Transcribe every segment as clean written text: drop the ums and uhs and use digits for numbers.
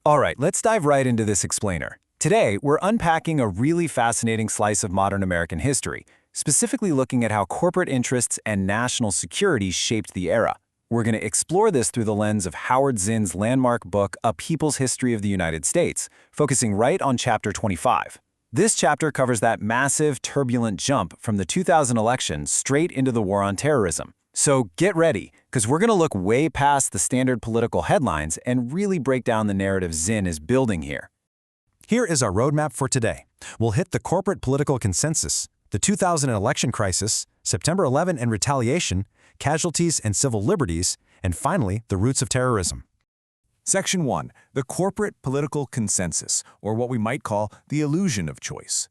All right, let's dive right into this explainer. Today, we're unpacking a really fascinating slice of modern American history, specifically looking at how corporate interests and national security shaped the era. We're going to explore this through the lens of Howard Zinn's landmark book, A People's History of the United States, focusing right on Chapter 25. This chapter covers that massive, turbulent jump from the 2000 election straight into the war on terrorism. So get ready, because we're going to look way past the standard political headlines and really break down the narrative Zinn is building here. Here is our roadmap for today. We'll hit the corporate political consensus, the 2000 election crisis, September 11 and retaliation, casualties and civil liberties, and finally, the roots of terrorism. Section 1. The corporate political consensus, or what we might call the illusion of choice.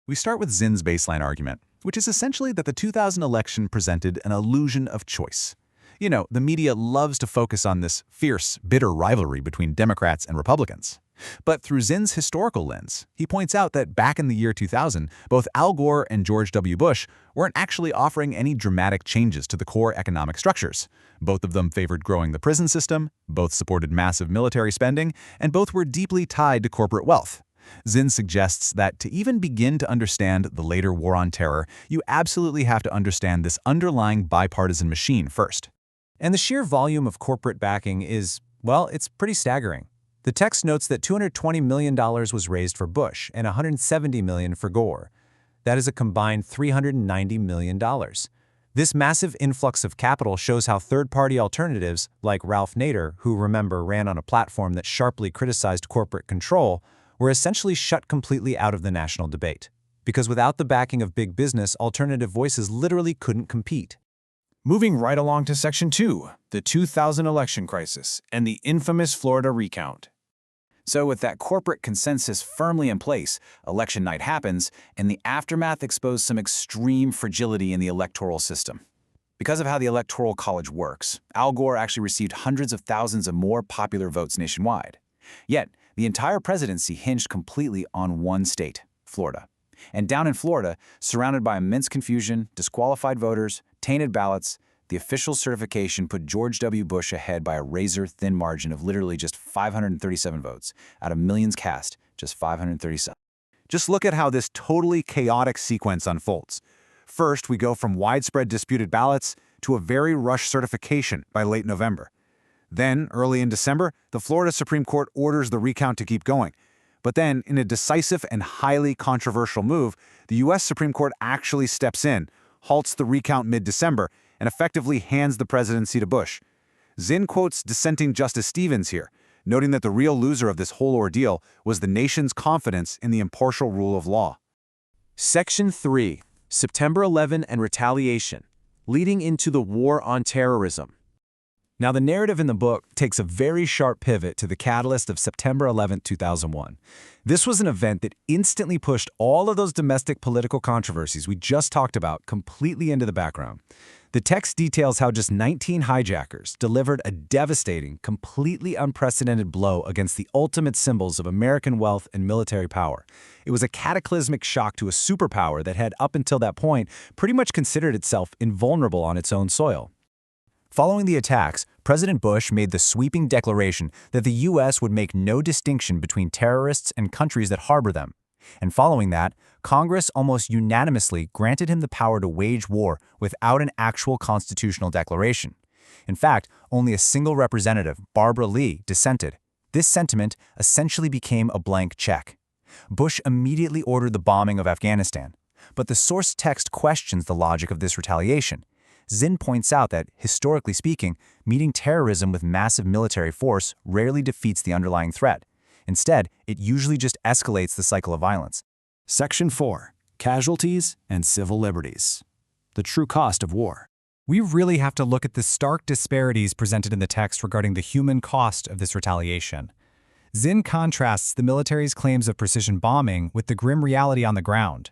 We start with Zinn's baseline argument, which is essentially that the 2000 election presented an illusion of choice. You know, the media loves to focus on this fierce, bitter rivalry between Democrats and Republicans. But through Zinn's historical lens, he points out that back in the year 2000, both Al Gore and George W. Bush weren't actually offering any dramatic changes to the core economic structures. Both of them favored growing the prison system, both supported massive military spending, and both were deeply tied to corporate wealth. Zinn suggests that to even begin to understand the later war on terror, you absolutely have to understand this underlying bipartisan machine first. And the sheer volume of corporate backing is, well, it's pretty staggering. The text notes that $220 million was raised for Bush and $170 million for Gore. That is a combined $390 million. This massive influx of capital shows how third-party alternatives, like Ralph Nader, who remember ran on a platform that sharply criticized corporate control, were essentially shut completely out of the national debate. Because without the backing of big business, alternative voices literally couldn't compete. Moving right along to Section 2, the 2000 election crisis and the infamous Florida recount. So with that corporate consensus firmly in place, election night happens, and the aftermath exposed some extreme fragility in the electoral system. Because of how the Electoral College works, Al Gore actually received hundreds of thousands of more popular votes nationwide. Yet, the entire presidency hinged completely on one state, Florida. And down in Florida, surrounded by immense confusion, disqualified voters, tainted ballots, the official certification put George W. Bush ahead by a razor-thin margin of literally just 537 votes. Out of millions cast, just 537. Just look at how this totally chaotic sequence unfolds. First, we go from widespread disputed ballots to a very rushed certification by late November. Then, early in December, the Florida Supreme Court orders the recount to keep going. But then, in a decisive and highly controversial move, the U.S. Supreme Court actually steps in, halts the recount mid-December, and effectively hands the presidency to Bush. Zinn quotes dissenting Justice Stevens here, noting that the real loser of this whole ordeal was the nation's confidence in the impartial rule of law. Section 3. September 11 and retaliation, leading into the war on terrorism. Now, the narrative in the book takes a very sharp pivot to the catalyst of September 11, 2001. This was an event that instantly pushed all of those domestic political controversies we just talked about completely into the background. The text details how just 19 hijackers delivered a devastating, completely unprecedented blow against the ultimate symbols of American wealth and military power. It was a cataclysmic shock to a superpower that had, up until that point, pretty much considered itself invulnerable on its own soil. Following the attacks, President Bush made the sweeping declaration that the U.S. would make no distinction between terrorists and countries that harbor them. And following that, Congress almost unanimously granted him the power to wage war without an actual constitutional declaration. In fact, only a single representative, Barbara Lee, dissented. This sentiment essentially became a blank check. Bush immediately ordered the bombing of Afghanistan. But the source text questions the logic of this retaliation. Zinn points out that, historically speaking, meeting terrorism with massive military force rarely defeats the underlying threat. Instead, it usually just escalates the cycle of violence. Section 4. Casualties and civil liberties. The true cost of war. We really have to look at the stark disparities presented in the text regarding the human cost of this retaliation. Zinn contrasts the military's claims of precision bombing with the grim reality on the ground.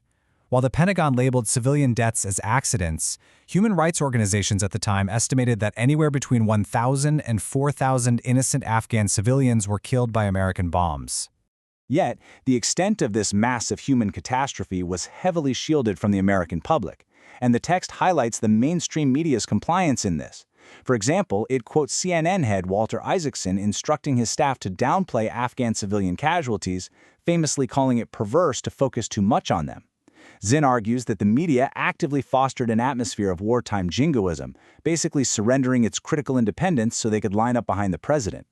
While the Pentagon labeled civilian deaths as accidents, human rights organizations at the time estimated that anywhere between 1,000 and 4,000 innocent Afghan civilians were killed by American bombs. Yet, the extent of this massive human catastrophe was heavily shielded from the American public, and the text highlights the mainstream media's compliance in this. For example, it quotes CNN head Walter Isaacson instructing his staff to downplay Afghan civilian casualties, famously calling it perverse to focus too much on them. Zinn argues that the media actively fostered an atmosphere of wartime jingoism, basically surrendering its critical independence so they could line up behind the president.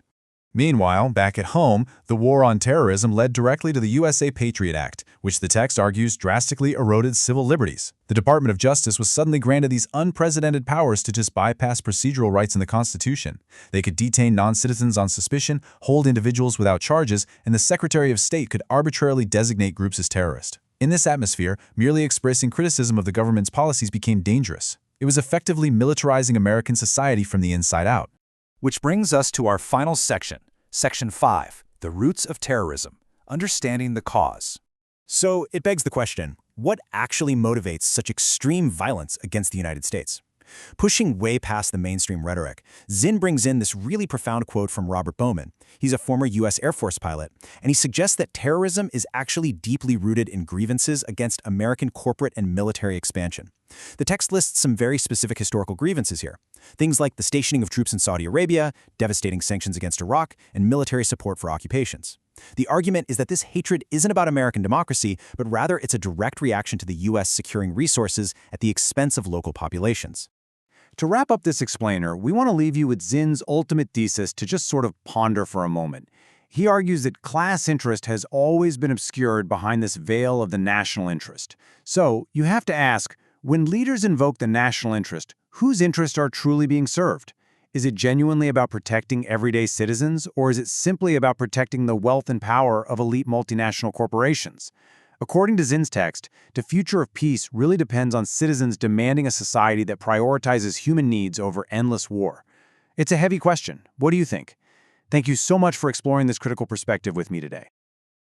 Meanwhile, back at home, the war on terrorism led directly to the USA Patriot Act, which the text argues drastically eroded civil liberties. The Department of Justice was suddenly granted these unprecedented powers to just bypass procedural rights in the Constitution. They could detain non-citizens on suspicion, hold individuals without charges, and the Secretary of State could arbitrarily designate groups as terrorist. In this atmosphere, merely expressing criticism of the government's policies became dangerous. It was effectively militarizing American society from the inside out. Which brings us to our final section, Section 5, The Roots of Terrorism, Understanding the Cause. So it begs the question, what actually motivates such extreme violence against the United States? Pushing way past the mainstream rhetoric, Zinn brings in this really profound quote from Robert Bowman. He's a former U.S. Air Force pilot, and he suggests that terrorism is actually deeply rooted in grievances against American corporate and military expansion. The text lists some very specific historical grievances here. Things like the stationing of troops in Saudi Arabia, devastating sanctions against Iraq, and military support for occupations. The argument is that this hatred isn't about American democracy, but rather it's a direct reaction to the U.S. securing resources at the expense of local populations. To wrap up this explainer, we want to leave you with Zinn's ultimate thesis to just sort of ponder for a moment. He argues that class interest has always been obscured behind this veil of the national interest. So, you have to ask, when leaders invoke the national interest, whose interests are truly being served? Is it genuinely about protecting everyday citizens, or is it simply about protecting the wealth and power of elite multinational corporations? According to Zinn's text, the future of peace really depends on citizens demanding a society that prioritizes human needs over endless war. It's a heavy question. What do you think? Thank you so much for exploring this critical perspective with me today.